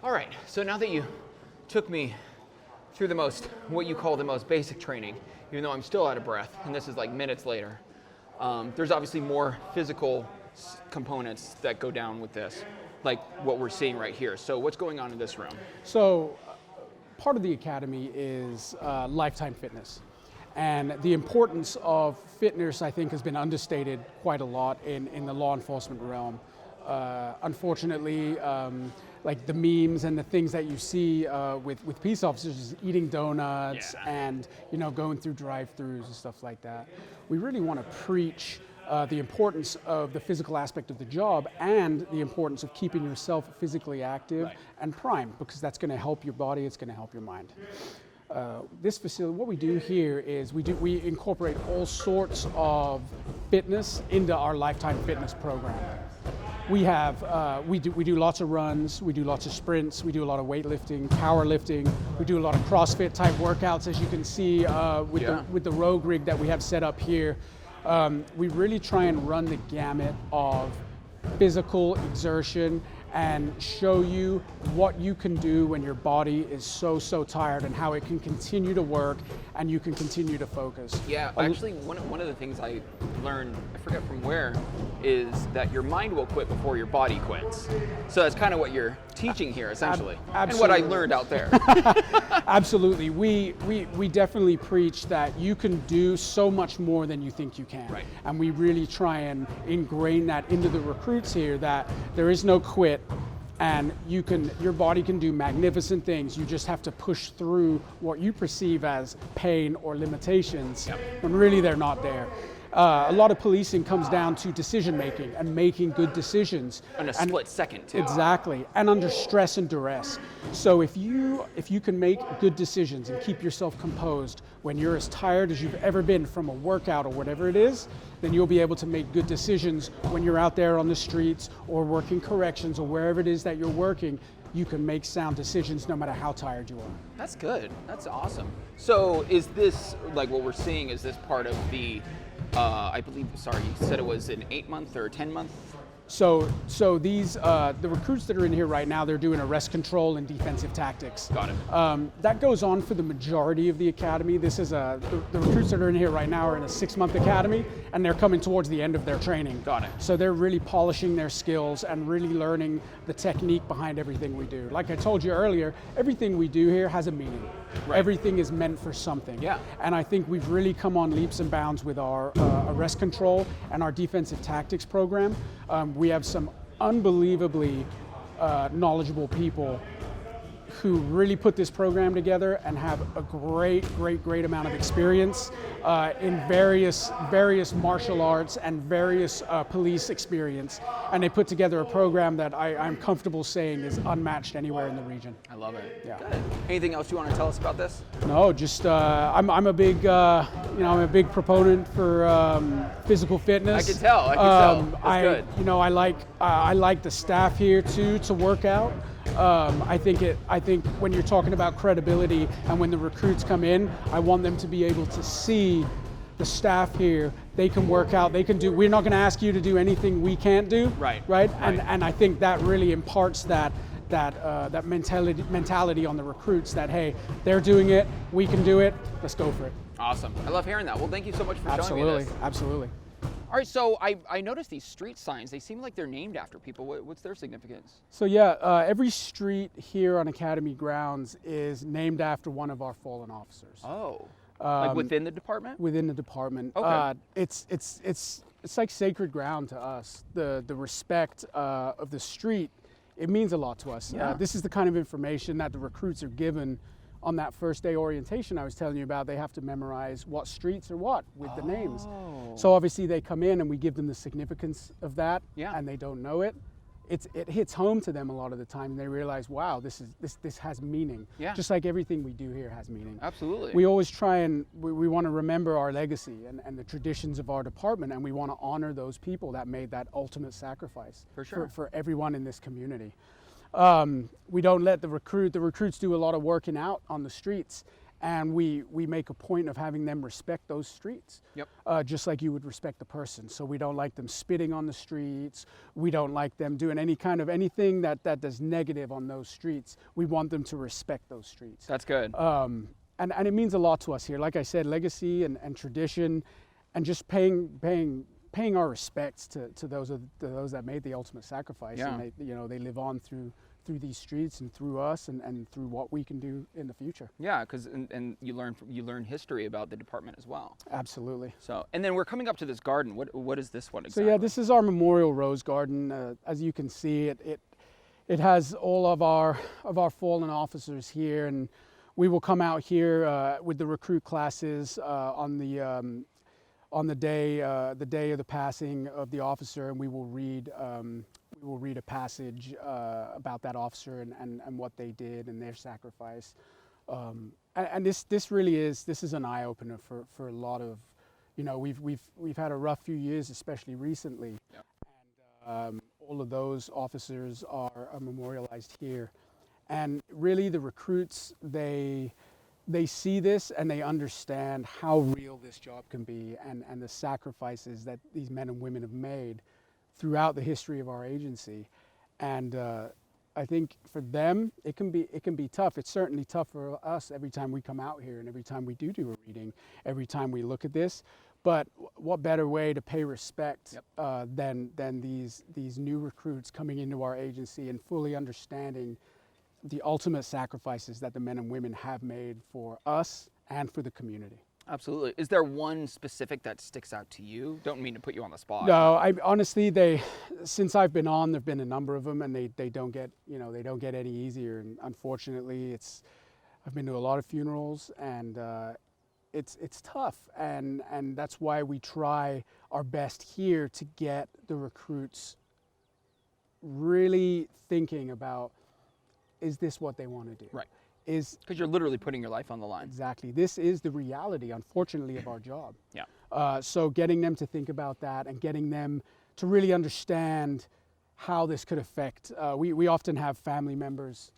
All right, so now that you took me through what you call the most basic training, even though I'm still out of breath, and this is like minutes later, there's obviously more physical components that go down with this, like what we're seeing right here. So what's going on in this room? So part of the academy is lifetime fitness. And the importance of fitness, I think, has been understated quite a lot in the law enforcement realm. Unfortunately, like the memes and the things that you see with police officers eating donuts and going through drive-throughs and stuff like that. We really want to preach the importance of the physical aspect of the job and the importance of keeping yourself physically active and primed, because that's going to help your body, it's going to help your mind. This facility, what we do here is we incorporate all sorts of fitness into our lifetime fitness program. We have we do lots of runs, we do lots of sprints, we do a lot of weightlifting, powerlifting, we do a lot of CrossFit type workouts, as you can see with the Rogue rig that we have set up here. We really try and run the gamut of physical exertion and show you what you can do when your body is so tired and how it can continue to work and you can continue to focus. Yeah, actually one of the things I learned, I forget from where, is that your mind will quit before your body quits. So that's kind of what you're teaching here, essentially, and what I learned out there. Absolutely. We definitely preach that you can do so much more than you think you can. Right. And we really try and ingrain that into the recruits here, that there is no quit, and your body can do magnificent things. You just have to push through what you perceive as pain or limitations when really they're not there. A lot of policing comes down to decision making and making good decisions. In a split second too. Exactly, and under stress and duress. So if you can make good decisions and keep yourself composed when you're as tired as you've ever been from a workout or whatever it is, then you'll be able to make good decisions when you're out there on the streets or working corrections or wherever it is that you're working. You can make sound decisions no matter how tired you are. That's good, that's awesome. So is this, like what we're seeing, is this part of the I believe, sorry, you said it was an 8-month or 10-month? So these, the recruits that are in here right now, they're doing arrest control and defensive tactics. Got it. That goes on for the majority of the academy. This is the recruits that are in here right now are in a 6-month academy, and they're coming towards the end of their training. Got it. So they're really polishing their skills and really learning the technique behind everything we do. Like I told you earlier, everything we do here has a meaning. Right. Everything is meant for something. Yeah. And I think we've really come on leaps and bounds with our arrest control and our defensive tactics program. We have some unbelievably knowledgeable people who really put this program together and have a great amount of experience in various martial arts and various police experience. And they put together a program that I'm comfortable saying is unmatched anywhere in the region. I love it. Yeah. Good. Anything else you want to tell us about this? No, just I'm a big I'm a big proponent for physical fitness. I can tell. That's good. I like the staff here too to work out. I think when you're talking about credibility and when the recruits come in, I want them to be able to see the staff here. They can work out. They can do. We're not going to ask you to do anything we can't do. Right. And I think that really imparts that mentality on the recruits that, hey, they're doing it, we can do it. Let's go for it. Awesome. I love hearing that. Well, thank you so much for showing me this. Absolutely. All right, so I noticed these street signs. They seem like they're named after people. What's their significance? So yeah, every street here on Academy grounds is named after one of our fallen officers. Oh, like within the department? Within the department. Okay. It's like sacred ground to us. The respect of the street, it means a lot to us. Yeah. This is the kind of information that the recruits are given on that first day orientation I was telling you about. They have to memorize what streets are what with the names. So obviously they come in and we give them the significance of that, and they don't know it. It hits home to them a lot of the time, and they realize, wow, this has meaning. Yeah. Just like everything we do here has meaning. Absolutely. We always try and we want to remember our legacy and the traditions of our department, and we want to honor those people that made that ultimate sacrifice For sure. for everyone in this community. We don't let the recruits do a lot of working out on the streets, And we make a point of having them respect those streets, Yep. just like you would respect a person. So we don't like them spitting on the streets. We don't like them doing anything that does negative on those streets. We want them to respect those streets. That's good. And it means a lot to us here. Like I said, legacy and tradition, and just paying our respects to those that made the ultimate sacrifice. Yeah. And they live on through these streets and through us and through what we can do in the future. Yeah, because and you learn history about the department as well. Absolutely. So, and then we're coming up to this garden. What is this one So exactly? yeah, this is our memorial rose garden. As you can see, it has all of our fallen officers here, and we will come out here with the recruit classes on the day of the passing of the officer, and we will read a passage about that officer and what they did and their sacrifice. And this really is an eye opener for a lot of, we've had a rough few years, especially recently. Yep. And all of those officers are memorialized here. And really the recruits, they see this and they understand how real this job can be and the sacrifices that these men and women have made throughout the history of our agency. And I think for them, it can be tough. It's certainly tough for us every time we come out here and every time we do a reading, every time we look at this. But what better way to pay respect than these new recruits coming into our agency and fully understanding the ultimate sacrifices that the men and women have made for us and for the community. Absolutely. Is there one specific that sticks out to you? Don't mean to put you on the spot. No, I honestly, since I've been on, there've been a number of them, and they don't get any easier. And unfortunately, I've been to a lot of funerals, and it's tough, and that's why we try our best here to get the recruits really thinking about, is this what they want to do? Right. Because you're literally putting your life on the line. Exactly. This is the reality, unfortunately, of our job. Yeah. So getting them to think about that and getting them to really understand how this could affect. We often have family members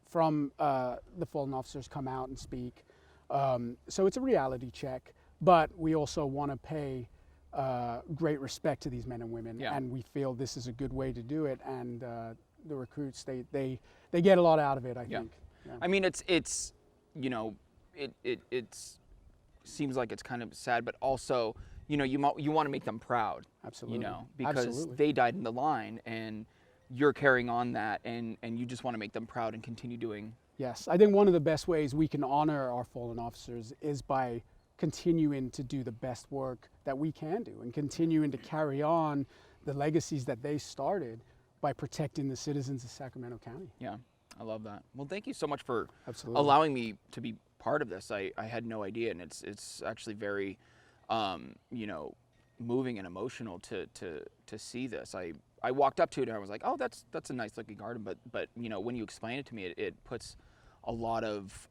from the fallen officers come out and speak. So it's a reality check, but we also want to pay great respect to these men and women, and we feel this is a good way to do it. And the recruits, they get a lot out of it, I think. Yeah. I mean, it seems like it's kind of sad, but also, you want to make them proud. Absolutely. Because Absolutely. they died in the line, and you're carrying on that, and you just want to make them proud and continue doing. Yes, I think one of the best ways we can honor our fallen officers is by continuing to do the best work that we can do and continuing to carry on the legacies that they started by protecting the citizens of Sacramento County. Yeah. I love that. Well, thank you so much for Absolutely. allowing me to be part of this. I had no idea, and it's actually very, moving and emotional to see this. I walked up to it and I was like, oh, that's a nice looking garden, but when you explain it to me, it puts a lot of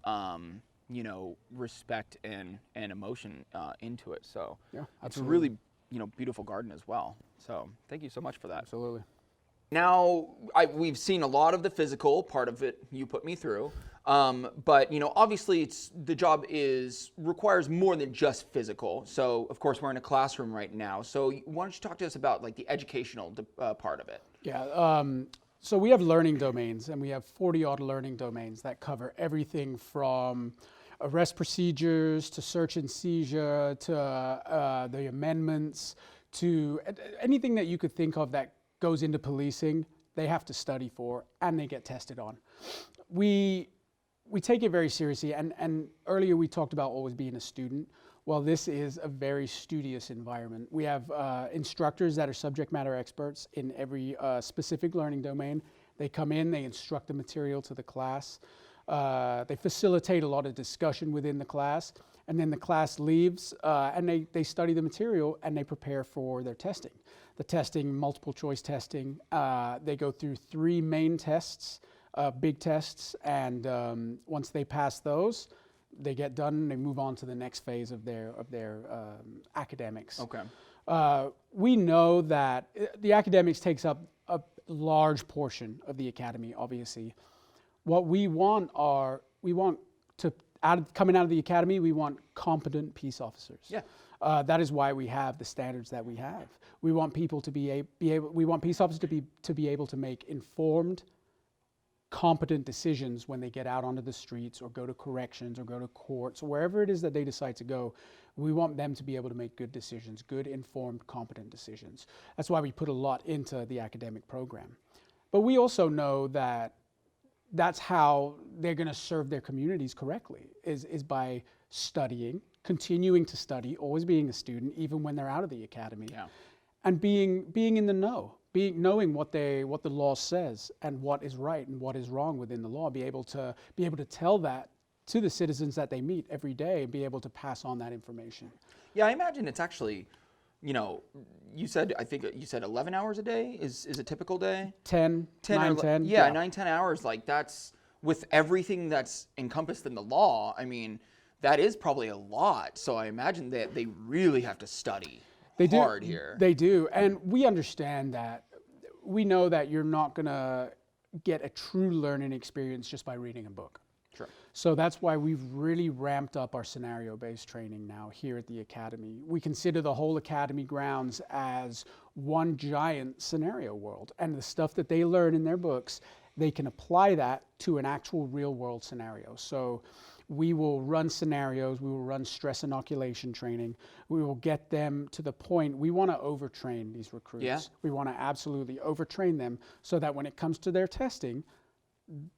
respect and emotion into it. So Yeah, it's a absolutely. really beautiful garden as well. So thank you so much for that. Absolutely. Now, we've seen a lot of the physical part of it you put me through, but obviously the job requires more than just physical. So of course we're in a classroom right now. So why don't you talk to us about like the educational part of it? Yeah. So we have learning domains, and we have 40-odd learning domains that cover everything from arrest procedures to search and seizure to the amendments to anything that you could think of that goes into policing. They have to study for and they get tested on. We take it very seriously, and earlier we talked about always being a student. Well, this is a very studious environment. We have instructors that are subject matter experts in every specific learning domain. They come in, they instruct the material to the class. They facilitate a lot of discussion within the class, and then the class leaves and they study the material and they prepare for their testing. The testing, multiple choice testing, they go through 3 main tests, big tests, and once they pass those, they get done. They move on to the next phase of their academics. Okay. We know that the academics takes up a large portion of the academy. Obviously, what we want to coming out of the academy, we want competent peace officers. Yeah. That is why we have the standards that we have. We want people to be able. We want peace officers to be able to make informed, competent decisions when they get out onto the streets or go to corrections or go to courts or wherever it is that they decide to go. We want them to be able to make good decisions, good, informed, competent decisions. That's why we put a lot into the academic program. But we also know that that's how they're going to serve their communities correctly, is by studying, continuing to study, always being a student, even when they're out of the academy, and being in the know, knowing what the law says and what is right and what is wrong within the law, be able to tell that to the citizens that they meet every day, and be able to pass on that information. Yeah, I imagine it's actually, I think you said 11 hours a day is a typical day? 10. Yeah, 9-10 hours. Like, that's with everything that's encompassed in the law. I mean, that is probably a lot. So I imagine that they really have to study hard here. They do. And we understand that. We know that you're not going to get a true learning experience just by reading a book. Sure. So that's why we've really ramped up our scenario-based training now here at the Academy. We consider the whole Academy grounds as one giant scenario world. And the stuff that they learn in their books, they can apply that to an actual real-world scenario. So we will run scenarios, we will run stress inoculation training, we will get them to the point, we want to overtrain these recruits. Yeah. We want to absolutely overtrain them so that when it comes to their testing,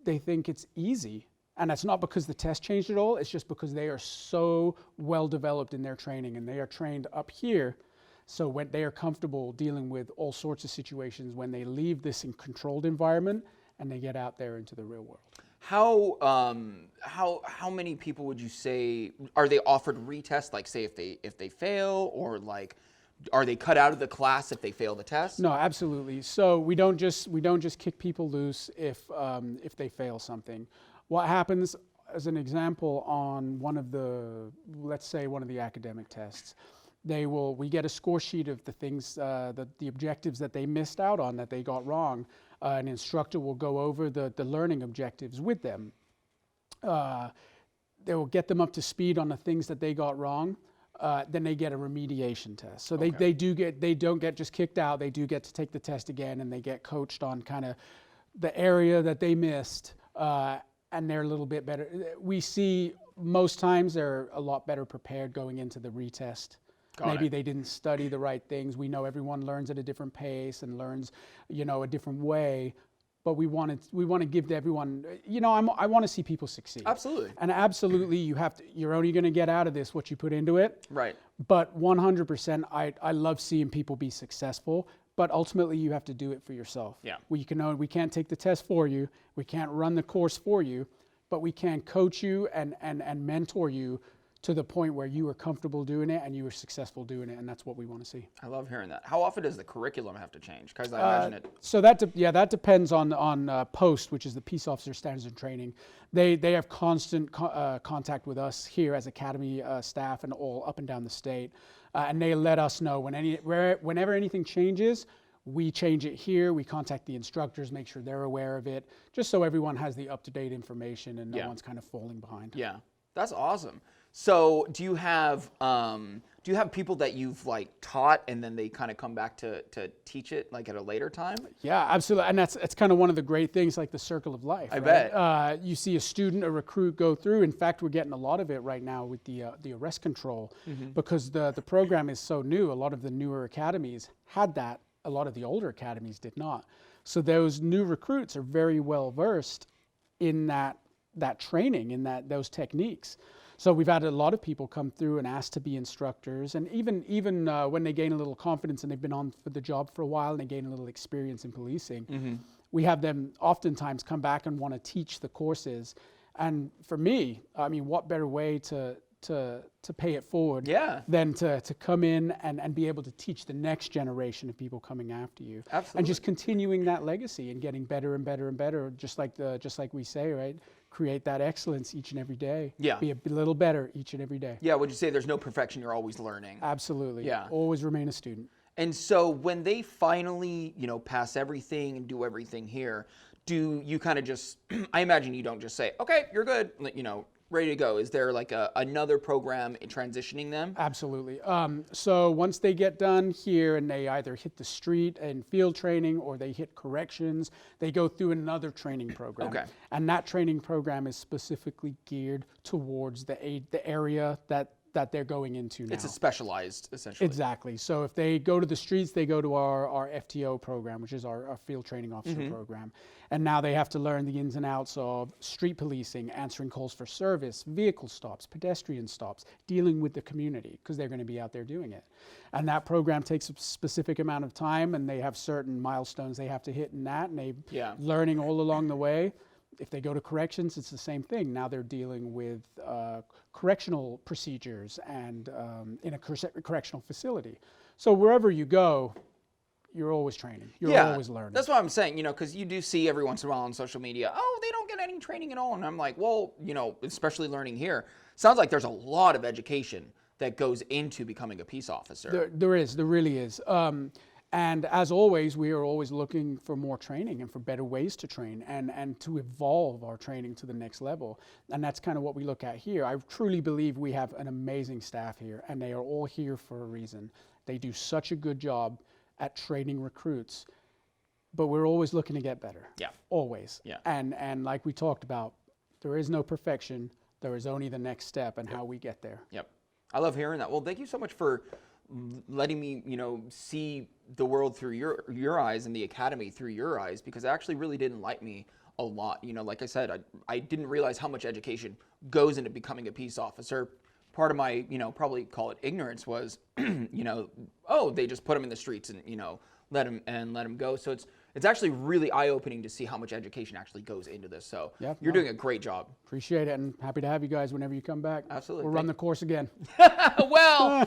they think it's easy. And that's not because the test changed at all, it's just because they are so well developed in their training and they are trained up here. So when they are comfortable dealing with all sorts of situations when they leave this controlled environment and they get out there into the real world. How many people would you say are they offered retests? Like, say if they fail, or like, are they cut out of the class if they fail the test? No, absolutely. So we don't just kick people loose if they fail something. What happens, as an example, on one of the academic tests, we get a score sheet of the things, the objectives that they missed out on, that they got wrong. An instructor will go over the learning objectives with them. They will get them up to speed on the things that they got wrong. Then they get a remediation test. So they don't get just kicked out. They do get to take the test again, and they get coached on kind of the area that they missed. And they're a little bit better. We see most times they're a lot better prepared going into the retest. Maybe they didn't study the right things. We know everyone learns at a different pace and learns, a different way. But we want to give to everyone. I want to see people succeed. Absolutely. And absolutely, you're only going to get out of this what you put into it. Right. But 100%, I love seeing people be successful. But ultimately, you have to do it for yourself. Yeah. We can't take the test for you. We can't run the course for you. But we can coach you and mentor you to the point where you are comfortable doing it and you are successful doing it, and that's what we want to see. I love hearing that. How often does the curriculum have to change? Because I imagine it. So that depends on POST, which is the Peace Officer Standards and Training. They have constant contact with us here as Academy staff and all up and down the state, and they let us know whenever anything changes. We change it here. We contact the instructors, make sure they're aware of it, just so everyone has the up-to-date information and no one's kind of falling behind. Yeah, that's awesome. So do you have people that you've like taught and then they kind of come back to teach it like at a later time? Yeah, absolutely. And that's kind of one of the great things, like the circle of life. I right? bet. You see a student, a recruit go through. In fact, we're getting a lot of it right now with the arrest control, because the program is so new. A lot of the newer academies had that. A lot of the older academies did not. So those new recruits are very well versed in that training, in those techniques. So we've had a lot of people come through and ask to be instructors, and even when they gain a little confidence and they've been on for the job for a while and they gain a little experience in policing, we have them oftentimes come back and want to teach the courses. And for me, I mean, what better way to pay it forward than to come in and be able to teach the next generation of people coming after you. Absolutely. And just continuing that legacy and getting better and better and better, just like we say, right? Create that excellence each and every day. Yeah. Be a little better each and every day. Yeah, would you say there's no perfection, you're always learning? Absolutely. Yeah. Always remain a student. And so when they finally, pass everything and do everything here, do you kind of just, I imagine you don't just say, okay, you're good, ready to go? Is there like another program in transitioning them? Absolutely. So once they get done here and they either hit the street and field training or they hit corrections, they go through another training program. Okay. And that training program is specifically geared towards the area that they're going into now. It's a specialized, essentially. Exactly. So if they go to the streets, they go to our FTO program, which is our field training officer program. And now they have to learn the ins and outs of street policing, answering calls for service, vehicle stops, pedestrian stops, dealing with the community, because they're going to be out there doing it. And that program takes a specific amount of time, and they have certain milestones they have to hit in that, and they learning all along the way. If they go to corrections, it's the same thing. Now they're dealing with correctional procedures and in a correctional facility. So wherever you go, you're always training. You're always learning. That's what I'm saying, because you do see every once in a while on social media, oh, they don't get any training at all. And I'm like, well, especially learning here, sounds like there's a lot of education that goes into becoming a peace officer. There really is. And as always, we are always looking for more training and for better ways to train and to evolve our training to the next level. And that's kind of what we look at here. I truly believe we have an amazing staff here, and they are all here for a reason. They do such a good job at training recruits, but we're always looking to get better. Yeah. Always. Yeah. And like we talked about, there is no perfection. There is only the next step and how we get there. Yep. I love hearing that. Well, thank you so much for letting me, see the world through your eyes and the academy through your eyes, because it actually really did enlighten me a lot. Like I said, I didn't realize how much education goes into becoming a peace officer. Part of my, probably call it ignorance was, oh, they just put them in the streets and, let them go. So it's actually really eye-opening to see how much education actually goes into this. So you're doing a great job. Appreciate it, and happy to have you guys whenever you come back. Absolutely. We'll run the course again. Well.